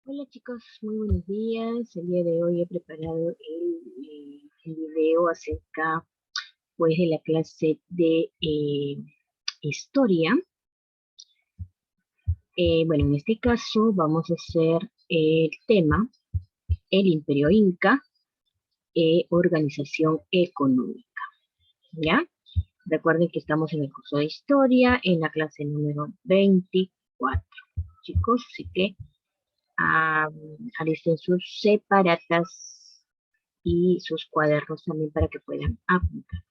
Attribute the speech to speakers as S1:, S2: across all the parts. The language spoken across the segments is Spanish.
S1: Hola chicos, muy buenos días. El día de hoy he preparado el video acerca pues de la clase de historia. Bueno, en este caso vamos a hacer el tema el Imperio Inca, organización económica. ¿Ya? Recuerden que estamos en el curso de historia en la clase número 24, chicos, así que ah, alisten sus separatas y sus cuadernos también para que puedan apuntar.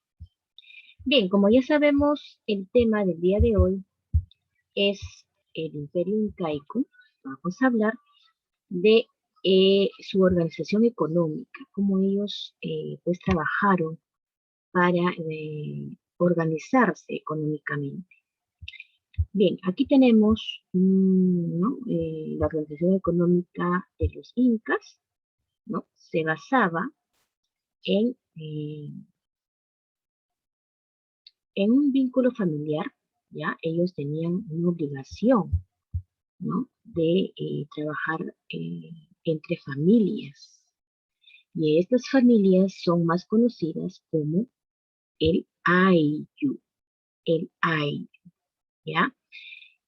S1: Bien, como ya sabemos, el tema del día de hoy es el Imperio Incaico. Vamos a hablar de su organización económica, cómo ellos pues trabajaron para organizarse económicamente. Bien, aquí tenemos ¿no? La organización económica de los incas, ¿no? Se basaba en un vínculo familiar, ¿ya? Ellos tenían una obligación, ¿no? De trabajar entre familias. Y estas familias son más conocidas como el Ayllu, el Ayllu, ¿ya?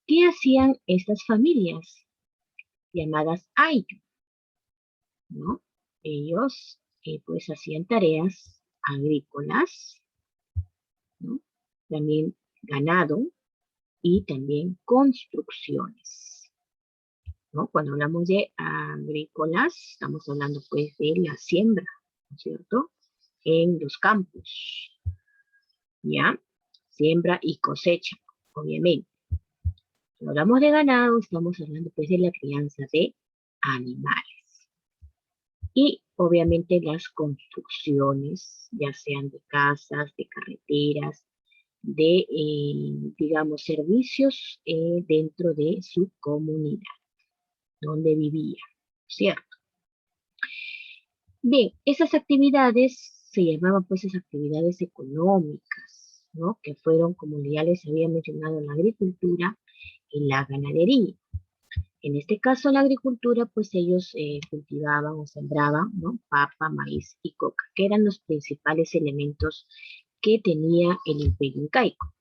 S1: ¿Qué hacían estas familias llamadas Ayllu, ¿no? Ellos, pues, hacían tareas agrícolas, ¿no? También ganado y también construcciones, ¿no? Cuando hablamos de agrícolas, estamos hablando pues de la siembra, ¿no es cierto? En los campos, ¿ya? Siembra y cosecha, obviamente. Cuando hablamos de ganado, estamos hablando pues de la crianza de animales. Y obviamente las construcciones, ya sean de casas, de carreteras, de, digamos, servicios dentro de su comunidad donde vivía, ¿cierto? Bien, esas actividades se llamaban pues esas actividades económicas, ¿no? Que fueron, como ya les había mencionado, la agricultura y la ganadería. En este caso, la agricultura, pues ellos cultivaban o sembraban, ¿no? Papa, maíz y coca, que eran los principales elementos que tenía el imperio incaico.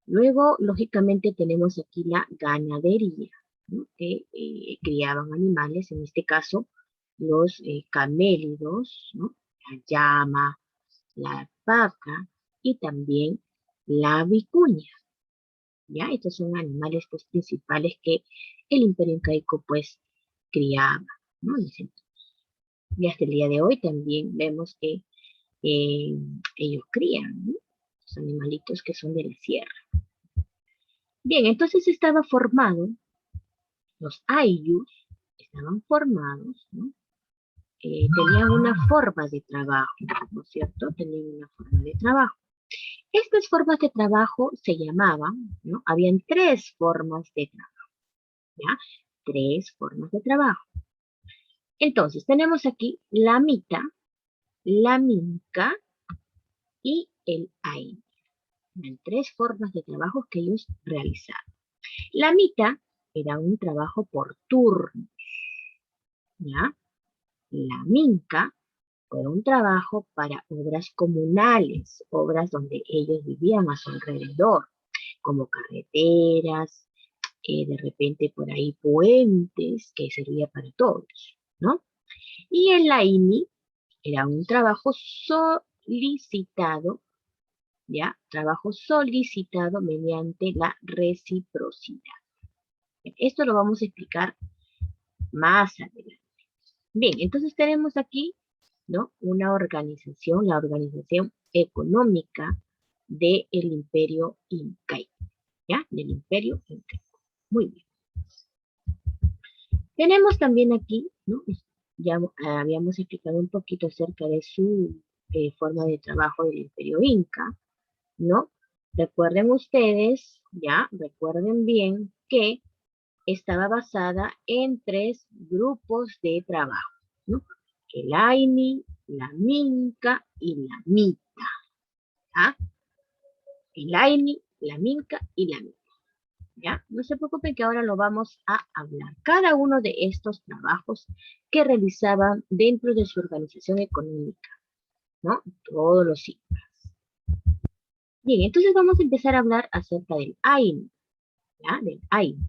S1: Luego, lógicamente, tenemos aquí la ganadería, ¿no? Que criaban animales, en este caso, los camélidos, ¿no? La llama, la vaca y también la vicuña, ¿ya? Estos son animales pues, principales que el imperio incaico pues criaba, ¿no? Y hasta el día de hoy también vemos que eh, ellos crían, ¿no? Los animalitos que son de la sierra. Bien, entonces estaba formado, los ayllus estaban formados, ¿no? Tenían una forma de trabajo, ¿no es cierto? Tenían una forma de trabajo. Estas formas de trabajo se llamaban, ¿no? Habían tres formas de trabajo, ¿ya? Tres formas de trabajo. Entonces, tenemos aquí la mita, la minca y el ain. Eran tres formas de trabajo que ellos realizaban. La mita era un trabajo por turno, ¿ya? La minca fue un trabajo para obras comunales, obras donde ellos vivían a su alrededor, como carreteras, de repente por ahí puentes, que servía para todos, ¿no? Y el AINI era un trabajo solicitado, ¿ya? Trabajo solicitado mediante la reciprocidad. Esto lo vamos a explicar más adelante. Bien, entonces tenemos aquí, ¿no? Una organización, la organización económica del imperio incaico, ¿ya? Del imperio incaico. Muy bien. Tenemos también aquí, ¿no? Ya habíamos explicado un poquito acerca de su forma de trabajo del imperio inca, ¿no? Recuerden ustedes, ya, recuerden bien que estaba basada en tres grupos de trabajo, ¿no? El Aini, la Minca y la Mita. ¿Ah? El Aini, la Minca y la Mita. ¿Ya? No se preocupen que ahora lo vamos a hablar. Cada uno de estos trabajos que realizaban dentro de su organización económica, ¿no? Todos los incas. Bien, entonces vamos a empezar a hablar acerca del AINI, ¿ya? Del AINI.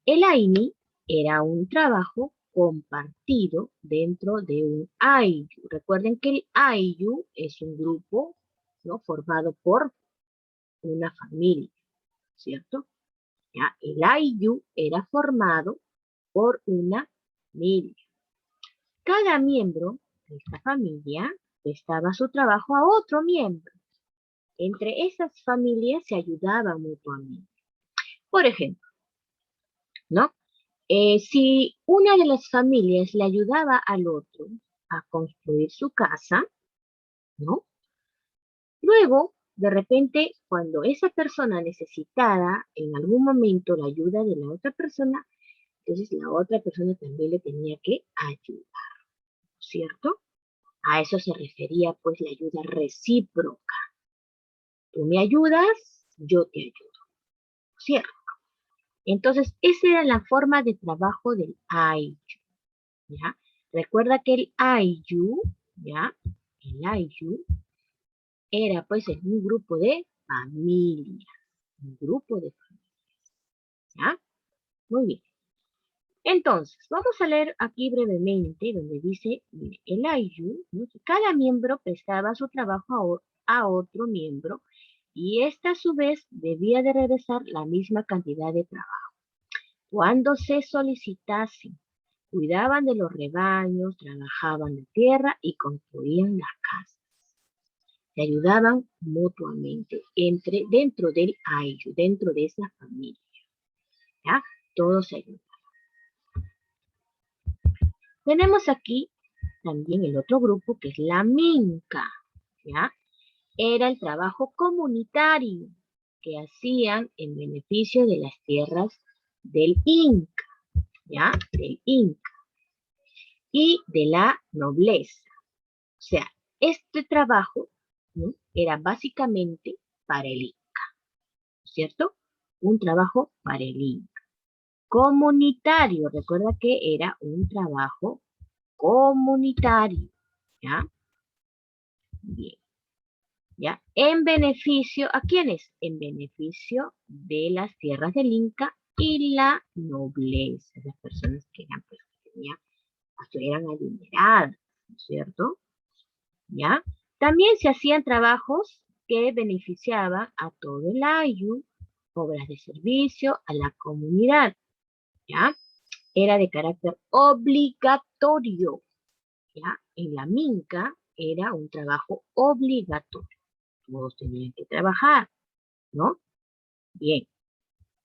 S1: El AINI era un trabajo compartido dentro de un AIYU. Recuerden que el AIYU es un grupo, ¿no? Formado por una familia, ¿cierto? ¿Ya? El AIYU era formado por una familia. Cada miembro de esta familia prestaba su trabajo a otro miembro. Entre esas familias se ayudaban mutuamente. Por ejemplo, ¿no? Si una de las familias le ayudaba al otro a construir su casa, ¿no? Luego, de repente, cuando esa persona necesitara en algún momento la ayuda de la otra persona, entonces la otra persona también le tenía que ayudar, ¿cierto? A eso se refería pues la ayuda recíproca. Tú me ayudas, yo te ayudo, ¿cierto? Entonces, esa era la forma de trabajo del AIYU, ¿ya? Recuerda que el AIYU, ¿ya? El AIYU era pues en un grupo de familias, un grupo de familias, ¿ya? Muy bien. Entonces, vamos a leer aquí brevemente donde dice, mire, el AIYU, ¿no? Que cada miembro prestaba su trabajo a otro miembro y ésta a su vez debía de regresar la misma cantidad de trabajo. Cuando se solicitase, cuidaban de los rebaños, trabajaban la tierra y construían las casas. Se ayudaban mutuamente dentro del AIYU, dentro de esa familia, ¿ya? Todos se ayudaban. Tenemos aquí también el otro grupo que es la minca, ¿ya? Era el trabajo comunitario que hacían en beneficio de las tierras del Inca, ¿ya? Del Inca y de la nobleza. O sea, este trabajo, ¿no? Era básicamente para el Inca, ¿cierto? Un trabajo para el Inca. Comunitario, recuerda que era un trabajo comunitario, ¿ya? Bien, ¿ya? En beneficio, ¿a quiénes? En beneficio de las tierras del Inca y la nobleza, las personas que eran, pues, eran adineradas, ¿no es cierto? ¿Ya? También se hacían trabajos que beneficiaban a todo el ayu, obras de servicio, a la comunidad, ¿ya? Era de carácter obligatorio, ¿ya? En la minca era un trabajo obligatorio. Todos tenían que trabajar, ¿no? Bien.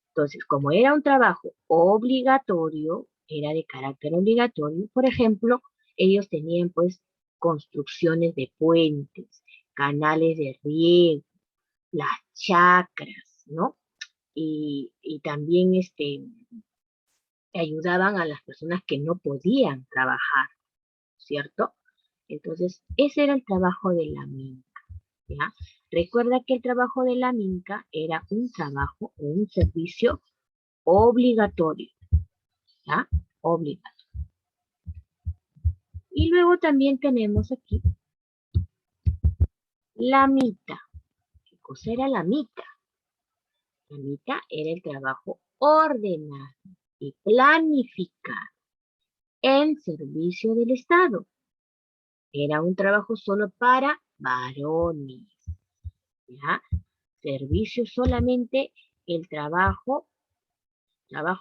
S1: Entonces, como era un trabajo obligatorio, era de carácter obligatorio, por ejemplo, ellos tenían pues construcciones de puentes, canales de riego, las chacras, ¿no? Y también ayudaban a las personas que no podían trabajar, ¿cierto? Entonces, ese era el trabajo de la minca, ¿ya? Recuerda que el trabajo de la minca era un trabajo o un servicio obligatorio, ¿ya? Obligatorio. Y luego también tenemos aquí la mita. ¿Qué cosa era la mita? La mita era el trabajo ordenado y planificado en servicio del Estado. Era un trabajo solo para varones, ¿ya? Servicio solamente el trabajo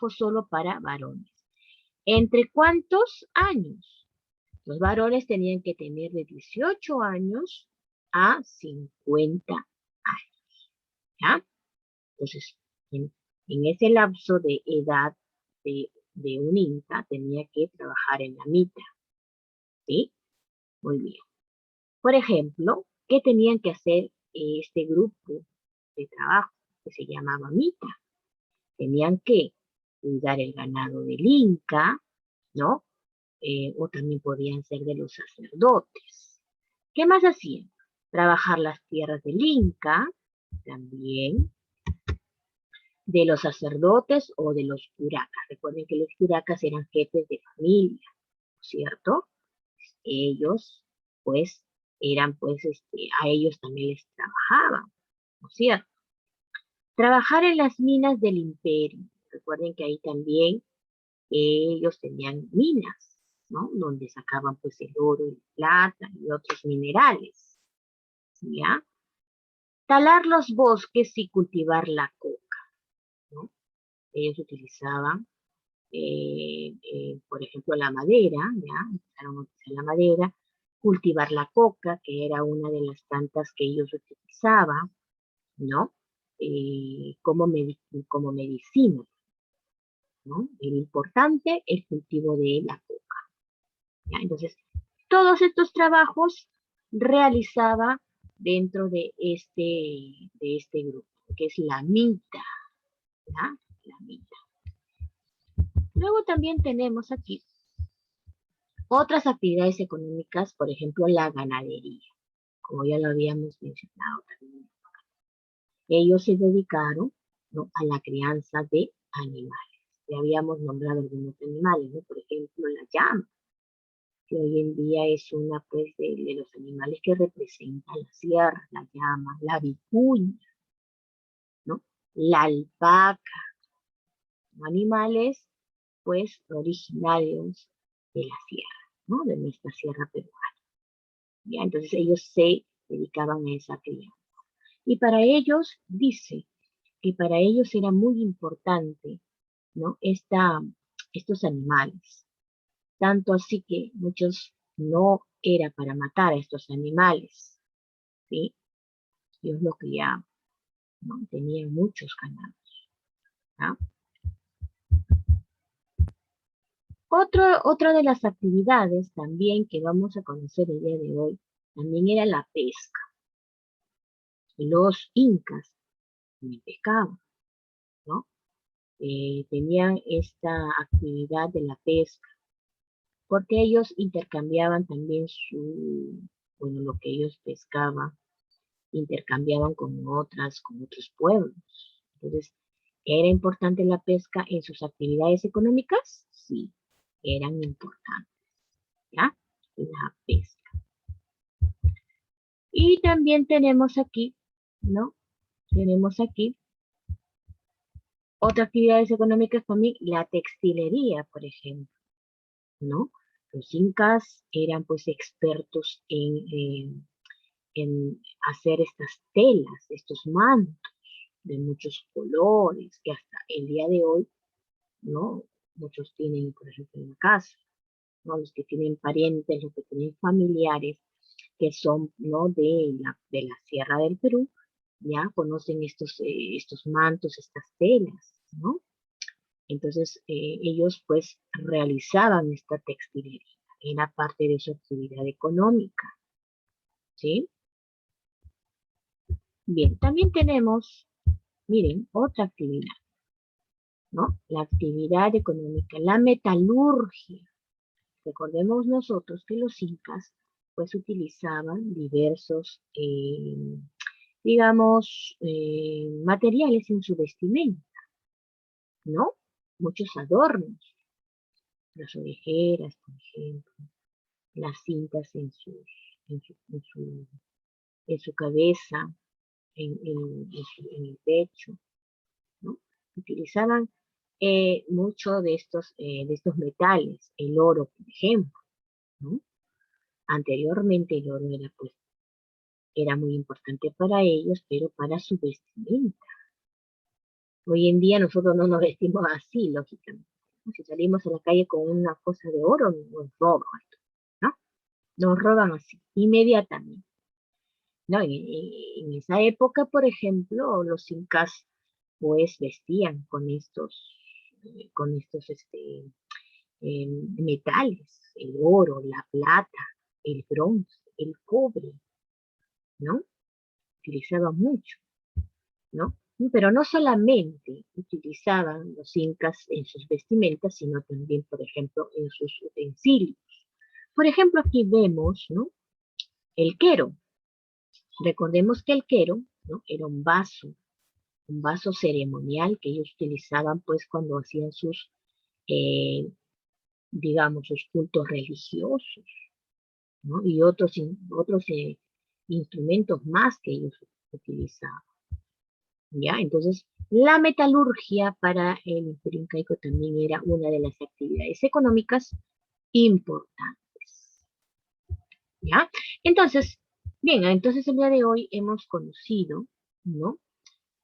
S1: solo para varones. ¿Entre cuántos años? Los varones tenían que tener de 18 años a 50 años, ¿ya? Entonces, en ese lapso de edad de un inca tenía que trabajar en la mita, ¿sí? Muy bien. Por ejemplo, ¿qué tenían que hacer este grupo de trabajo que se llamaba mita? Tenían que cuidar el ganado del inca, ¿no? O también podían ser de los sacerdotes. ¿Qué más hacían? Trabajar las tierras del inca, también de los sacerdotes o de los curacas. Recuerden que los curacas eran jefes de familia, ¿cierto? Ellos, pues, eran, pues, a ellos también les trabajaban, ¿no es cierto? Trabajar en las minas del imperio. Recuerden que ahí también ellos tenían minas, ¿no? Donde sacaban, pues, el oro y la plata y otros minerales, ¿ya? Talar los bosques y cultivar la coca, ¿no? Ellos utilizaban por ejemplo, la madera, ¿ya? Empezaron a utilizar la madera, cultivar la coca, que era una de las plantas que ellos utilizaban, ¿no? Como medicina, ¿no? Era importante el cultivo de la coca, ¿ya? Entonces, todos estos trabajos realizaba dentro de este grupo, que es la mita, ¿ya? La mita. Luego también tenemos aquí otras actividades económicas, por ejemplo, la ganadería, como ya lo habíamos mencionado también. Ellos se dedicaron, ¿no?, a la crianza de animales. Ya habíamos nombrado algunos animales, ¿no? Por ejemplo, la llama, que hoy en día es una, pues, de los animales que representan la sierra, la llama, la vicuña, ¿no? La alpaca, ¿no? Animales, pues, originarios de la sierra, ¿no? De nuestra sierra peruana. ¿Ya? Entonces ellos se dedicaban a esa crianza. Y para ellos, dice, que para ellos era muy importante, ¿no? Estos animales. Tanto así que muchos no era para matar a estos animales, ¿sí? Ellos lo criaban, ¿no? Tenían muchos ganados, ¿no? Otra de las actividades también que vamos a conocer el día de hoy, también era la pesca. Los incas también pescaban, ¿no? Tenían esta actividad de la pesca, porque ellos intercambiaban también bueno, lo que ellos pescaban, intercambiaban con otros pueblos. Entonces, ¿era importante la pesca en sus actividades económicas? Sí, eran importantes, ¿ya? La pesca. Y también tenemos aquí, ¿no? Tenemos aquí otras actividades económicas también, la textilería, por ejemplo, ¿no? Los incas eran pues expertos en hacer estas telas, estos mantos de muchos colores, que hasta el día de hoy, ¿no? Muchos tienen, por ejemplo, en la casa, ¿no? Los que tienen parientes, los que tienen familiares que son, ¿no?, de la Sierra del Perú, ya conocen estos mantos, estas telas, ¿no? Entonces, ellos pues realizaban esta textilería, era parte de su actividad económica, ¿sí? Bien, también tenemos, miren, otra actividad, ¿no? La actividad económica, la metalurgia. Recordemos nosotros que los incas pues utilizaban diversos, digamos, materiales en su vestimenta, ¿no? Muchos adornos, las orejeras, por ejemplo, las cintas en su, en su, en su cabeza, en el pecho, ¿no? Utilizaban mucho de estos metales, el oro, por ejemplo, ¿no? Anteriormente el oro era, pues, era muy importante para ellos, pero para su vestimenta. Hoy en día nosotros no nos vestimos así, lógicamente. Si salimos a la calle con una cosa de oro, nos roban, ¿no? Nos roban así, inmediatamente. ¿No? En esa época, por ejemplo, los incas pues vestían con estos metales, el oro, la plata, el bronce, el cobre, ¿no? Utilizaban mucho, ¿no? Pero no solamente utilizaban los incas en sus vestimentas, sino también, por ejemplo, en sus utensilios. Por ejemplo, aquí vemos, ¿no?, el quero. Recordemos que el quero, ¿no?, era un vaso un vaso ceremonial que ellos utilizaban pues cuando hacían sus, eh, digamos, sus cultos religiosos, ¿no? Y otros instrumentos más que ellos utilizaban, ¿ya? Entonces, la metalurgia para el Imperio Incaico también era una de las actividades económicas importantes, ¿ya? Entonces, bien, entonces el día de hoy hemos conocido, ¿no?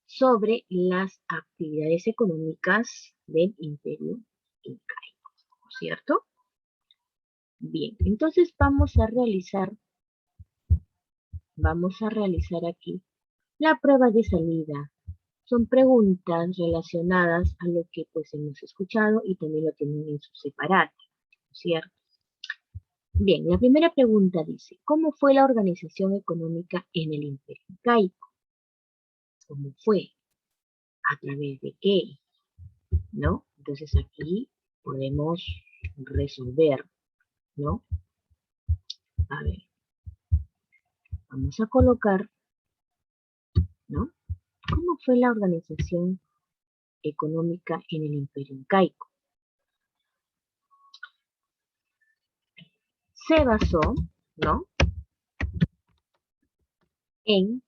S1: Sobre las actividades económicas del Imperio Incaico, ¿cierto? Bien, entonces vamos a realizar aquí la prueba de salida. Son preguntas relacionadas a lo que pues hemos escuchado y también lo tienen en su separado, ¿cierto? Bien, la primera pregunta dice, ¿cómo fue la organización económica en el Imperio Incaico? ¿Cómo fue? ¿A través de qué? ¿No? Entonces aquí podemos resolver, ¿no? A ver, vamos a colocar, ¿no? ¿Cómo fue la organización económica en el Imperio Incaico? Se basó, ¿no? En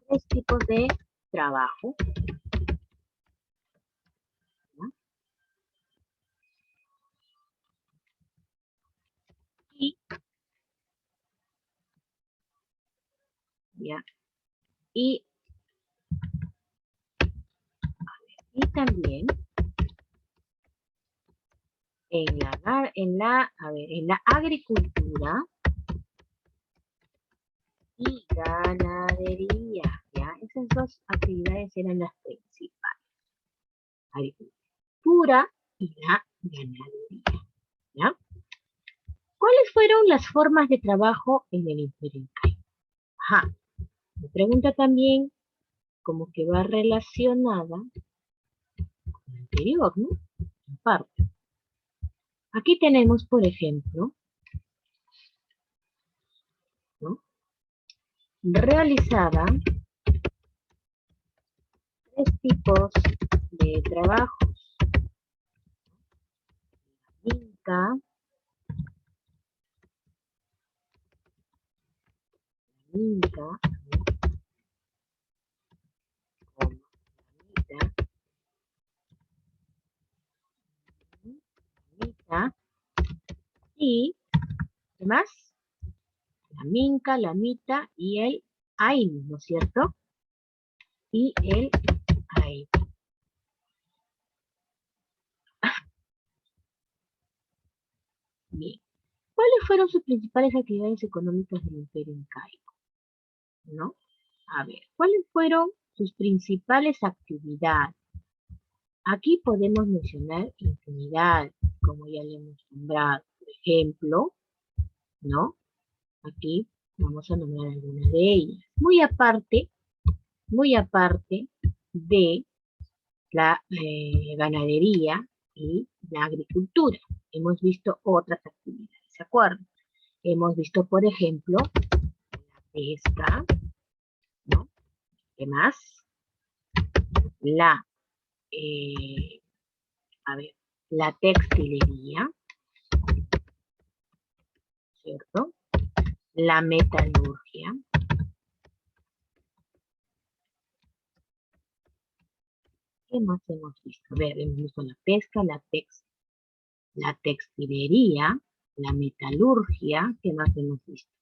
S1: tres tipos de trabajo, ¿no? Y, ¿ya? Y, y también en la agricultura y ganadería, ¿ya? Esas dos actividades eran las principales, agricultura y la ganadería, ¿ya? ¿Cuáles fueron las formas de trabajo en el Imperio Incaico? Ajá, me pregunta también como que va relacionada con la anterior, ¿no? En parte. Aquí tenemos, por ejemplo, ¿no? Realizaban tres tipos de trabajos. Inca, Inca, Comita, Comita, y ¿qué más? La Minca, la Mita y el Ainu, ¿no es cierto? Y el Ainu. Bien. ¿Cuáles fueron sus principales actividades económicas del Imperio Incaico? ¿No? A ver, ¿cuáles fueron sus principales actividades? Aquí podemos mencionar infinidad, como ya le hemos nombrado. Por ejemplo, ¿no? Aquí vamos a nombrar algunas de ellas. Muy aparte de la ganadería y la agricultura. Hemos visto otras actividades, ¿se acuerdan? Hemos visto, por ejemplo, la pesca, ¿no? ¿Qué más? La, eh, a ver, la textilería, ¿cierto? La metalurgia. ¿Qué más hemos visto? A ver, hemos visto la pesca, la textilería, la metalurgia. ¿Qué más hemos visto?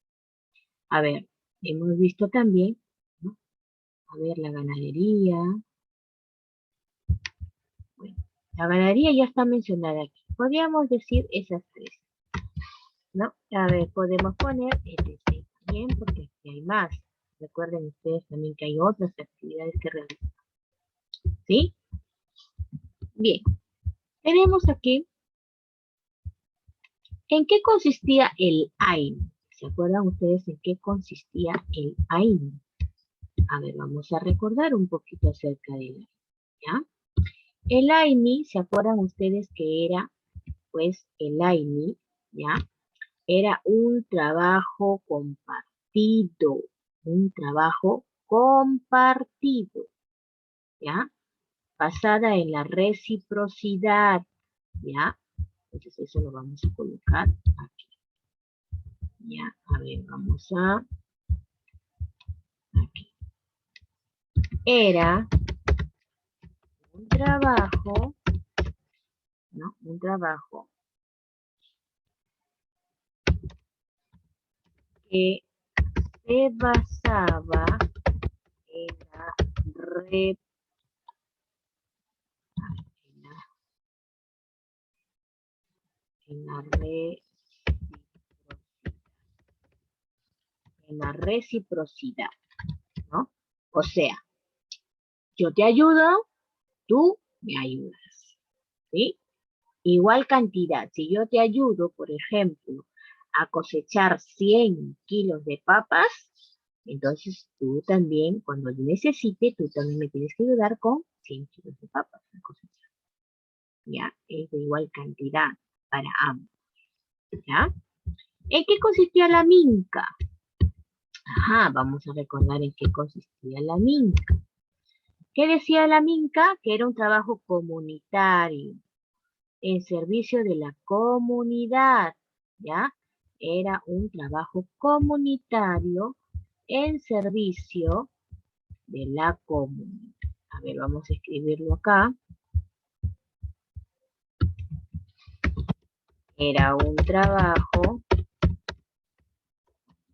S1: A ver, hemos visto también, ¿no? A ver, la ganadería. Bueno, la ganadería ya está mencionada aquí. Podríamos decir esas tres, ¿no? A ver, podemos poner etc. también, porque aquí hay más. Recuerden ustedes también que hay otras actividades que realizar. ¿Sí? Bien. Tenemos aquí, ¿en qué consistía el AIN? ¿Se acuerdan ustedes en qué consistía el AIN? A ver, vamos a recordar un poquito acerca de él, ¿ya? El AINI, ¿se acuerdan ustedes que era, pues, el AINI, ¿ya? Era un trabajo compartido, un trabajo compartido, ¿ya? Basada en la reciprocidad, ¿ya? Entonces eso lo vamos a colocar aquí. Ya, a ver, vamos a... Aquí. Era un trabajo, ¿no? Un trabajo que se basaba en la, re, en la, en la, re, en la reciprocidad, ¿no? O sea, yo te ayudo, tú me ayudas, ¿sí? Igual cantidad, si yo te ayudo, por ejemplo, a cosechar 100 kilos de papas, entonces tú también, cuando yo necesite, tú también me tienes que ayudar con 100 kilos de papas a cosechar. ¿Ya? Es de igual cantidad para ambos. ¿Ya? ¿En qué consistía la minca? Ajá, vamos a recordar en qué consistía la minca. ¿Qué decía la minca? Que era un trabajo comunitario, en servicio de la comunidad, ¿ya? Era un trabajo comunitario en servicio de la comunidad. A ver, vamos a escribirlo acá. Era un trabajo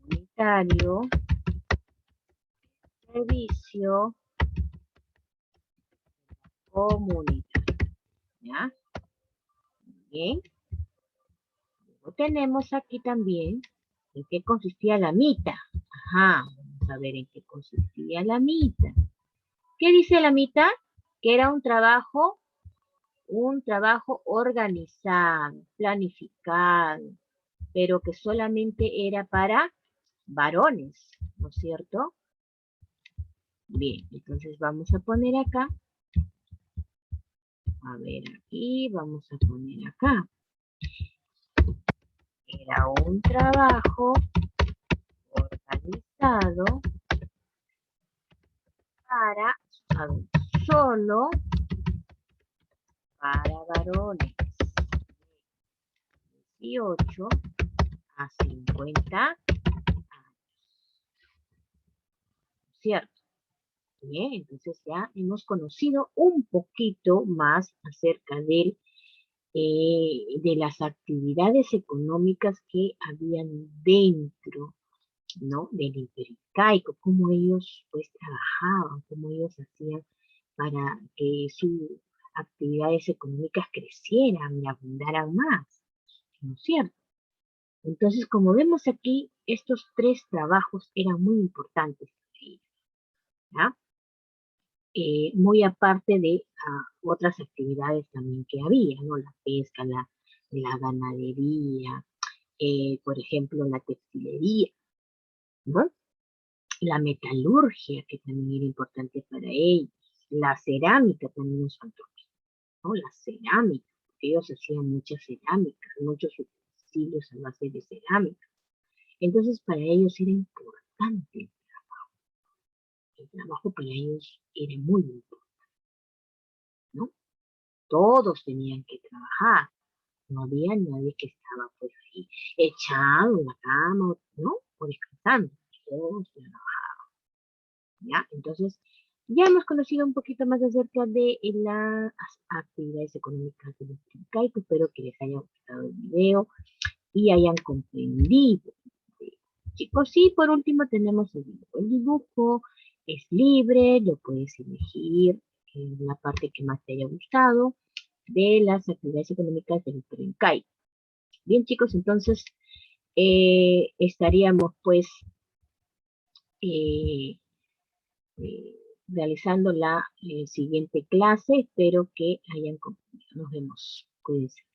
S1: comunitario, servicio comunitario, ¿ya? Bien. Luego tenemos aquí también en qué consistía la mita. Ajá, vamos a ver en qué consistía la mita. ¿Qué dice la mita? Que era un trabajo organizado, planificado, pero que solamente era para varones, ¿no es cierto? Bien, entonces vamos a poner acá, a ver aquí, vamos a poner acá. Era un trabajo organizado para solo para varones 18 a 50 años, ¿cierto? Bien, entonces ya hemos conocido un poquito más acerca de las actividades económicas que habían dentro, ¿no? Del Imperio Incaico, cómo ellos pues trabajaban, cómo ellos hacían para que sus actividades económicas crecieran y abundaran más, ¿no es cierto? Entonces, como vemos aquí, estos tres trabajos eran muy importantes para ellos, ¿ya? Muy aparte de otras actividades también que había, ¿no? La pesca, la ganadería, por ejemplo, la textilería, ¿no? La metalurgia, que también era importante para ellos, la cerámica también nos faltó, ¿no? La cerámica, porque ellos hacían mucha cerámica, muchos utensilios a base de cerámica. Entonces, para ellos era importante el trabajo para ellos era muy importante, ¿no? Todos tenían que trabajar, no había nadie que estaba pues ahí echado en la cama, ¿no? O descansando, todos trabajaban, ¿ya? Entonces, ya hemos conocido un poquito más acerca de las actividades económicas de los Incaico. Espero que les haya gustado el video y hayan comprendido. Chicos, sí, por último tenemos el dibujo. El dibujo es libre, lo puedes elegir en la parte que más te haya gustado de las actividades económicas del Perencay. Bien, chicos, entonces estaríamos pues eh, eh, realizando la siguiente clase. Espero que hayan comprendido. Nos vemos. Cuídense.